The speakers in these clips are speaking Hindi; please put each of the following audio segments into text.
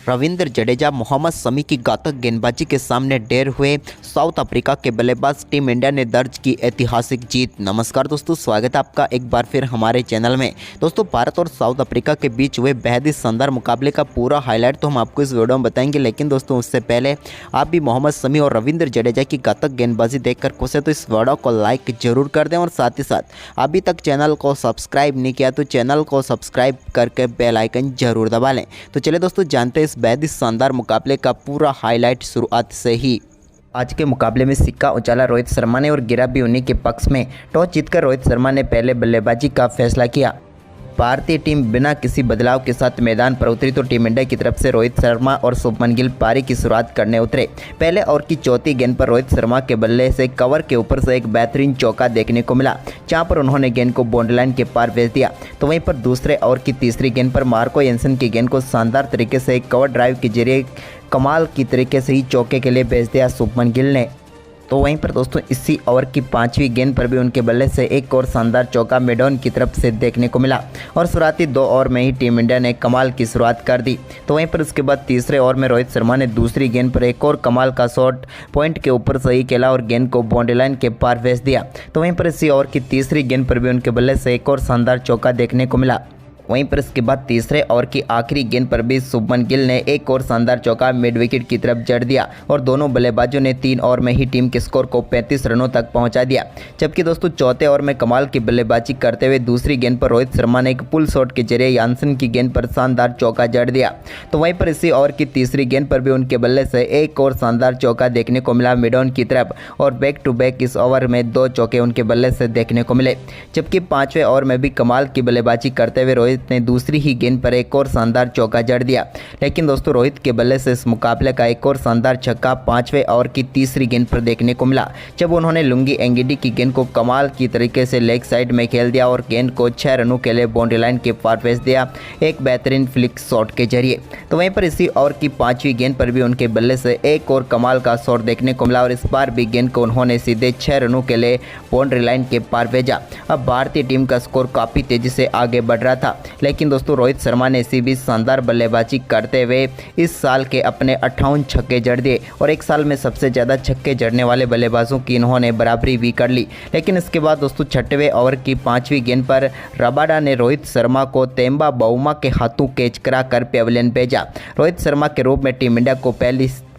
रविंद्र जडेजा मोहम्मद शमी की घातक गेंदबाजी के सामने ढेर हुए साउथ अफ्रीका के बल्लेबाज टीम इंडिया ने दर्ज की ऐतिहासिक जीत। नमस्कार दोस्तों, स्वागत है आपका एक बार फिर हमारे चैनल में। दोस्तों, भारत और साउथ अफ्रीका के बीच हुए बेहद ही शानदार मुकाबले का पूरा हाईलाइट तो हम आपको इस वीडियो में बताएंगे, लेकिन दोस्तों उससे पहले आप भी मोहम्मद शमी और रविंद्र जडेजा की घातक गेंदबाजी देखकर खुश है तो इस वीडियो को लाइक जरूर कर दें और साथ ही साथ अभी तक चैनल को सब्सक्राइब नहीं किया तो चैनल को सब्सक्राइब करके बेल आइकन जरूर दबा लें। तो चलिए दोस्तों, जानते हैं इस बेहद ही शानदार मुकाबले का पूरा हाईलाइट शुरुआत से ही। आज के मुकाबले में सिक्का उछाला रोहित शर्मा ने और गिरा भी उन्हीं के पक्ष में। टॉस जीतकर रोहित शर्मा ने पहले बल्लेबाजी का फैसला किया। भारतीय टीम बिना किसी बदलाव के साथ मैदान पर उतरी तो टीम इंडिया की तरफ से रोहित शर्मा और शुभमन गिल पारी की शुरुआत करने उतरे। पहले ओवर की चौथी गेंद पर रोहित शर्मा के बल्ले से कवर के ऊपर से एक बेहतरीन चौका देखने को मिला, जहां पर उन्होंने गेंद को बाउंड्री लाइन के पार भेज दिया। तो वहीं पर दूसरे ओवर की तीसरी गेंद पर मार्को एंसन की गेंद को शानदार तरीके से एक कवर ड्राइव के जरिए कमाल की तरीके से ही चौके के लिए भेज दिया शुभमन गिल ने। तो वहीं पर दोस्तों इसी ओवर की पांचवीं गेंद पर भी उनके बल्ले से एक और शानदार चौका मिडॉन की तरफ से देखने को मिला और शुरुआती 2 ओवर में ही टीम इंडिया ने कमाल की शुरुआत कर दी। तो वहीं पर उसके बाद तीसरे ओवर में रोहित शर्मा ने दूसरी गेंद पर एक और कमाल का शॉट पॉइंट के ऊपर सही खेला और गेंद को बाउंड्री लाइन के पार भेज दिया। तो वहीं पर इसी ओवर की तीसरी गेंद पर भी उनके बल्ले से एक और शानदार चौका देखने को मिला। वहीं पर इसके बाद तीसरे ओवर की आखिरी गेंद पर भी शुभमन गिल ने एक और शानदार चौका मिड विकेट की तरफ जड़ दिया और दोनों बल्लेबाजों ने 3 ओवर में ही टीम के स्कोर को 35 रनों तक पहुंचा दिया। जबकि दोस्तों चौथे ओवर में कमाल की बल्लेबाजी करते हुए दूसरी गेंद पर रोहित शर्मा ने एक पुल शॉट के जरिए यानसन की गेंद पर शानदार चौका जड़ दिया। तो वहीं पर इसी ओवर की तीसरी गेंद पर भी उनके बल्ले से एक और शानदार चौका देखने को मिला मिडॉन की तरफ और बैक टू बैक इस ओवर में 2 चौके उनके बल्ले से देखने को मिले। जबकि पांचवें ओवर में भी कमाल की बल्लेबाजी करते हुए रोहित ने दूसरी ही गेंद पर एक और शानदार चौका जड़ दिया। लेकिन दोस्तों रोहित के बल्ले से इस मुकाबले का एक और शानदार छक्का पांचवें ओवर की तीसरी गेंद पर देखने को मिला, जब उन्होंने लुंगी एंगिडी की गेंद को कमाल की तरीके से लेग साइड में खेल दिया और गेंद को 6 रनों के लिए बाउंड्री लाइन के पार भेज दिया एक बेहतरीन फ्लिक शॉट के जरिए। तो वहीं पर इसी ओवर की पांचवी गेंद पर भी उनके बल्ले से एक और कमाल का शॉट देखने को मिला और इस बार भी गेंद को उन्होंने सीधे 6 रनों के लिए बाउंड्री लाइन के पार भेजा। अब भारतीय टीम का स्कोर काफ़ी तेजी से आगे बढ़ रहा था, लेकिन दोस्तों रोहित शर्मा ने इसी बीच शानदार बल्लेबाजी करते हुए इस साल के अपने 58 छक्के जड़ दिए और एक साल में सबसे ज़्यादा छक्के जड़ने वाले बल्लेबाजों की इन्होंने बराबरी भी कर ली। लेकिन इसके बाद दोस्तों 6वें ओवर की 5वीं गेंद पर रबाडा ने रोहित शर्मा को तेम्बा बाउमा के हाथों कैच करा कर पेविलियन भेजा। रोहित शर्मा के रूप में टीम इंडिया को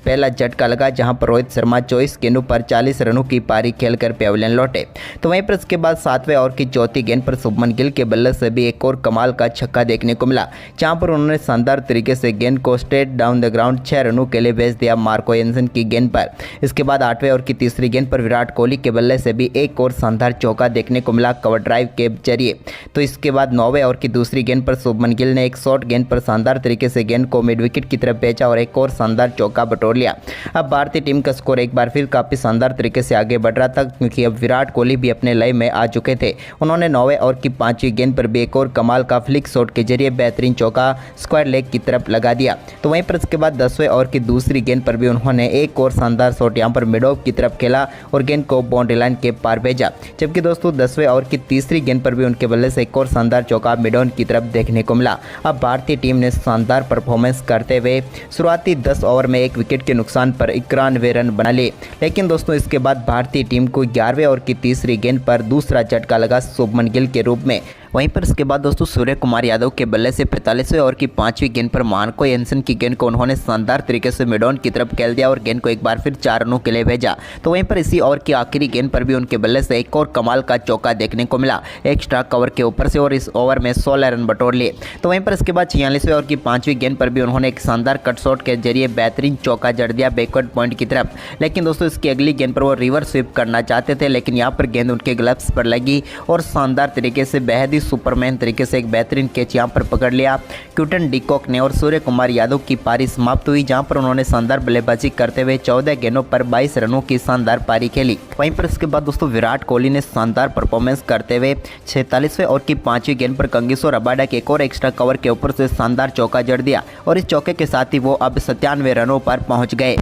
पहला झटका लगा, जहां पर रोहित शर्मा 24 गेंदों पर 40 रनों की पारी खेलकर पेविलियन लौटे। तो वहीं पर इसके बाद 7वें ओवर की चौथी गेंद पर शुभमन गिल के बल्ले से भी एक और कमाल का छक्का देखने को मिला, जहां पर उन्होंने शानदार तरीके से गेंद को स्ट्रेट डाउन द ग्राउंड 6 रनों के लिए भेज दिया मार्को एंसन की गेंद पर। इसके बाद 8वें ओवर की तीसरी गेंद पर विराट कोहली के बल्ले से भी एक और शानदार चौका देखने को मिला कवर ड्राइव के जरिए। तो इसके बाद 9वें ओवर की दूसरी गेंद पर शुभमन गिल ने एक शॉर्ट गेंद पर शानदार तरीके से गेंद को मिड विकेट की तरफ भेजा और एक और शानदार चौका बटोर लिया। अब भारतीय टीम का स्कोर एक बार फिर काफी शानदार तरीके से आगे बढ़ रहा था, क्योंकि अब विराट कोहली भी अपने लय में आ चुके थे। उन्होंने 9वें ओवर की 5वीं गेंद पर भी एक और कमाल का फ्लिक शॉट के जरिए बेहतरीन चौका स्क्वायर लेग की तरफ लगा दिया। तो वहीं पर इसके बाद 10वें ओवर की दूसरी गेंद पर भी उन्होंने एक और शानदार शॉट यहां पर मिड ऑफ की तरफ खेला और गेंद को बाउंड्री लाइन के पार भेजा। जबकि दोस्तों 10वें ओवर की तीसरी गेंद पर भी उनके बल्ले से एक और शानदार चौका मिड ऑन की तरफ देखने को मिला। अब भारतीय टीम ने शानदार परफॉर्मेंस करते हुए शुरुआती 10 ओवर में 1 विकेट के नुकसान पर 91 रन बना लिए। लेकिन दोस्तों इसके बाद भारतीय टीम को 11वें ओवर की तीसरी गेंद पर दूसरा झटका लगा शुभमन गिल के रूप में। वहीं पर इसके बाद दोस्तों सूर्य कुमार यादव के बल्ले से 45वें ओवर की 5वीं गेंद पर मार्को एंसन की गेंद को उन्होंने शानदार तरीके से मिडॉन की तरफ खेल दिया और गेंद को एक बार फिर 4 रनों के लिए भेजा। तो वहीं पर इसी ओवर की आखिरी गेंद पर भी उनके बल्ले से एक और कमाल का चौका देखने को मिला एक्स्ट्रा कवर के ऊपर से और इस ओवर में 16 रन बटोर लिए। तो वहीं पर इसके बाद 46वें ओवर की 5वीं गेंद पर भी उन्होंने एक शानदार कट शॉट के जरिए बेहतरीन चौका जड़ दिया बैकवर्ड पॉइंट की तरफ। लेकिन दोस्तों इसकी अगली गेंद पर वो रिवर्स स्वीप करना चाहते थे, लेकिन यहाँ पर गेंद उनके ग्लव्स पर लगी और शानदार तरीके से बेहद ही सुपरमैन तरीके से एक बेहतरीन कैच यहां पर पकड़ लिया क्विंटन डिकॉक ने और सूर्य कुमार यादव की पारी समाप्त हुई, जहां पर उन्होंने शानदार बल्लेबाजी करते हुए 14 गेंदों पर 22 रनों की शानदार पारी खेली। वहीं पर इसके बाद दोस्तों विराट कोहली ने शानदार परफॉर्मेंस करते हुए 46वें ओवर की 5वीं गेंद पर कंगिसो रबाडा के एक और एक्स्ट्रा कवर के ऊपर से शानदार चौका जड़ दिया और इस चौके के साथ ही वो अब 97 रनों पर पहुंच गए।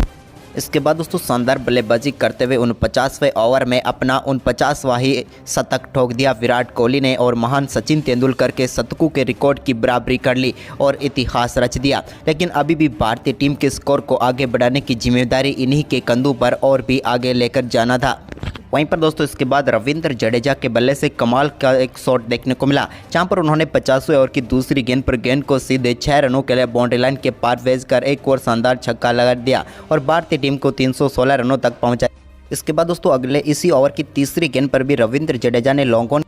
इसके बाद दोस्तों शानदार बल्लेबाजी करते हुए 49वें ओवर में अपना 49वां ही शतक ठोक दिया विराट कोहली ने और महान सचिन तेंदुलकर के शतकों के रिकॉर्ड की बराबरी कर ली और इतिहास रच दिया। लेकिन अभी भी भारतीय टीम के स्कोर को आगे बढ़ाने की जिम्मेदारी इन्हीं के कंधों पर और भी आगे लेकर जाना था। वहीं पर दोस्तों इसके बाद रविंद्र जडेजा के बल्ले से कमाल का एक शॉट देखने को मिला, जहां पर उन्होंने 50वें ओवर की दूसरी गेंद पर गेंद को सीधे 6 रनों के लिए बाउंड्री लाइन के पार भेजकर एक और शानदार छक्का लगा दिया और भारतीय टीम को 316 रनों तक पहुंचाया। इसके बाद दोस्तों अगले इसी ओवर की तीसरी गेंद पर भी रविंद्र जडेजा ने लॉन्ग ऑन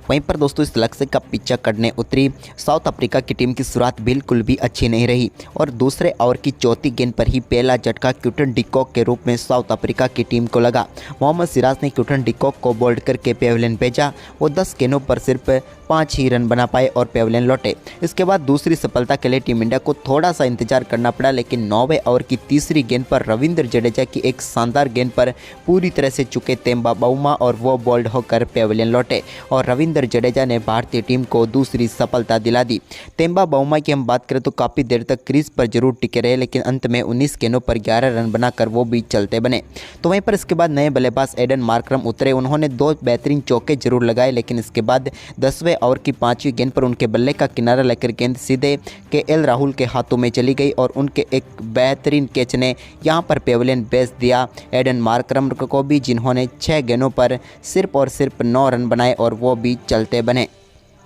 वहीं पर दोस्तों इस लक्ष्य का पीछा करने उतरी साउथ अफ्रीका की टीम की शुरुआत बिल्कुल भी अच्छी नहीं रही और दूसरे ओवर की चौथी गेंद पर ही पहला झटका क्विंटन डी कॉक के रूप में साउथ अफ्रीका की टीम को लगा। मोहम्मद सिराज ने क्विंटन डी कॉक को बोल्ड करके पेविलियन भेजा। वो 10 गेंदों पर सिर्फ 5 ही रन बना पाए और पेविलियन लौटे। इसके बाद दूसरी सफलता के लिए टीम इंडिया को थोड़ा सा इंतजार करना पड़ा, लेकिन 9वें ओवर की तीसरी गेंद पर रविंद्र जडेजा की एक शानदार गेंद पर पूरी तरह से चुके तेम्बा बाउमा और वो बोल्ड होकर पेविलियन लौटे और रविंद्र जडेजा ने भारतीय टीम को दूसरी सफलता दिला दी। तेम्बा बाउमा की हम बात करें तो काफ़ी देर तक क्रीज पर जरूर टिके रहे, लेकिन अंत में 19 गेंदों पर 11 रन बनाकर वो भी चलते बने। तो वहीं पर इसके बाद नए बल्लेबाज एडन मार्करम उतरे। उन्होंने 2 बेहतरीन चौके जरूर लगाए, लेकिन इसके बाद 10वें ओवर की 5वीं गेंद पर उनके बल्ले का किनारा लेकर गेंद सीधे केएल राहुल के हाथों में चली गई और उनके एक बेहतरीन कैच ने यहां पर पेविलियन भेज दिया एडन मार्करम को भी, जिन्होंने 6 गेंदों पर सिर्फ और सिर्फ 9 रन बनाए और वो भी चलते बने।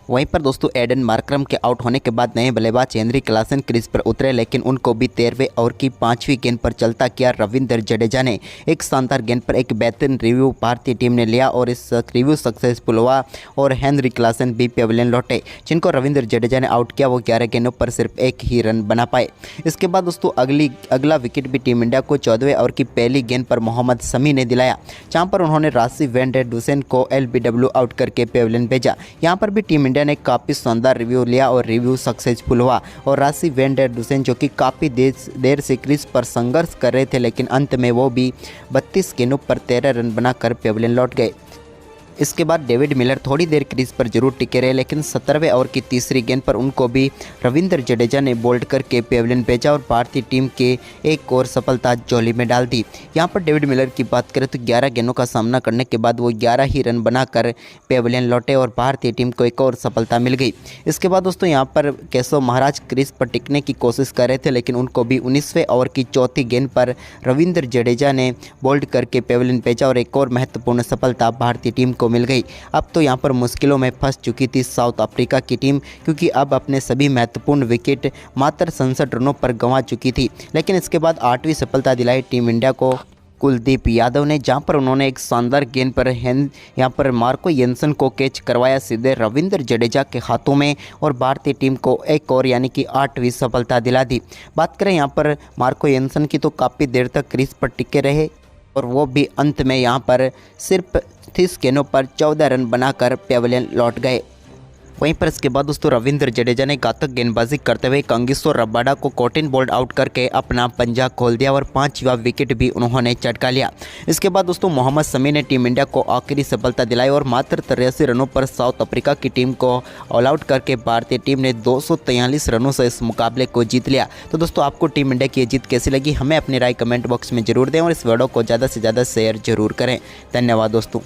वहीं पर दोस्तों एडन मार्करम के आउट होने के बाद नए बल्लेबाज हेनरी क्लासन क्रीज पर उतरे, लेकिन उनको भी 13वें ओवर की 5वीं गेंद पर चलता किया रविंद्र जडेजा ने। एक शानदार गेंद पर एक बेहतरीन रिव्यू भारतीय टीम ने लिया और इस रिव्यू सक्सेसफुल हुआ और हेनरी क्लासन भी पेविलियन लौटे, जिनको रविंद्र जडेजा ने आउट किया। वो 11 गेंदों पर सिर्फ 1 ही रन बना पाए। इसके बाद दोस्तों अगला विकेट भी टीम इंडिया को 14वें ओवर की पहली गेंद पर मोहम्मद शमी ने दिलाया, जहाँ पर उन्होंने राशि वैन डे डुसेन को LBW आउट करके पेविलियन भेजा। यहाँ पर भी टीम इंडिया ने काफ़ी शानदार रिव्यू लिया और रिव्यू सक्सेसफुल हुआ और राशि वैन डे डुसेन जो कि काफ़ी देर से क्रीज पर संघर्ष कर रहे थे, लेकिन अंत में वो भी 32 गेंदों पर 13 रन बनाकर पेविलियन लौट गए। इसके बाद डेविड मिलर थोड़ी देर क्रीज पर जरूर टिके रहे, लेकिन 17वें ओवर की तीसरी गेंद पर उनको भी रविंद्र जडेजा ने बोल्ड करके पेविलियन भेजा और भारतीय टीम के एक और सफलता झोली में डाल दी। यहां पर डेविड मिलर की बात करें तो 11 गेंदों का सामना करने के बाद वो 11 ही रन बनाकर पेविलियन लौटे और भारतीय टीम को एक और सफलता मिल गई। इसके बाद दोस्तों यहाँ पर केशव महाराज क्रीज पर टिकने की कोशिश कर रहे थे, लेकिन उनको भी 19वें ओवर की चौथी गेंद पर रविंद्र जडेजा ने बोल्ड करके पेविलियन भेजा और एक और महत्वपूर्ण सफलता भारतीय टीम को मिल गई। अब तो यहां पर मुश्किलों में फंस चुकी थी साउथ अफ्रीका की टीम, क्योंकि अब अपने सभी महत्वपूर्ण विकेट मात्र 67 रनों पर गंवा चुकी थी। लेकिन इसके बाद 8वीं सफलता दिलाई टीम इंडिया को कुलदीप यादव ने, जहां पर उन्होंने एक शानदार गेंद पर यहां पर मार्को येंसन को कैच करवाया सीधे रविंद्र जडेजा के हाथों में और भारतीय टीम को एक और यानी कि 8वीं सफलता दिला दी। बात करें यहां पर मार्को येंसन की तो काफ़ी देर तक क्रीज पर टिके रहे और वो भी अंत में यहां पर सिर्फ 30 गेंदों पर 14 रन बनाकर पेविलियन लौट गए। वहीं पर इसके बाद दोस्तों रविंद्र जडेजा ने घातक गेंदबाजी करते हुए कांगिसो रबाडा को कॉटन बोल्ड आउट करके अपना पंजा खोल दिया और 5वां विकेट भी उन्होंने चटका लिया। इसके बाद दोस्तों मोहम्मद शमी ने टीम इंडिया को आखिरी सफलता दिलाई और मात्र 83 रनों पर साउथ अफ्रीका की टीम को ऑल आउट करके भारतीय टीम ने 243 रनों से इस मुकाबले को जीत लिया। तो दोस्तों आपको टीम इंडिया की ये जीत कैसी लगी, हमें अपनी राय कमेंट बॉक्स में जरूर दें और इस वीडियो को ज़्यादा से ज़्यादा शेयर जरूर करें। धन्यवाद दोस्तों।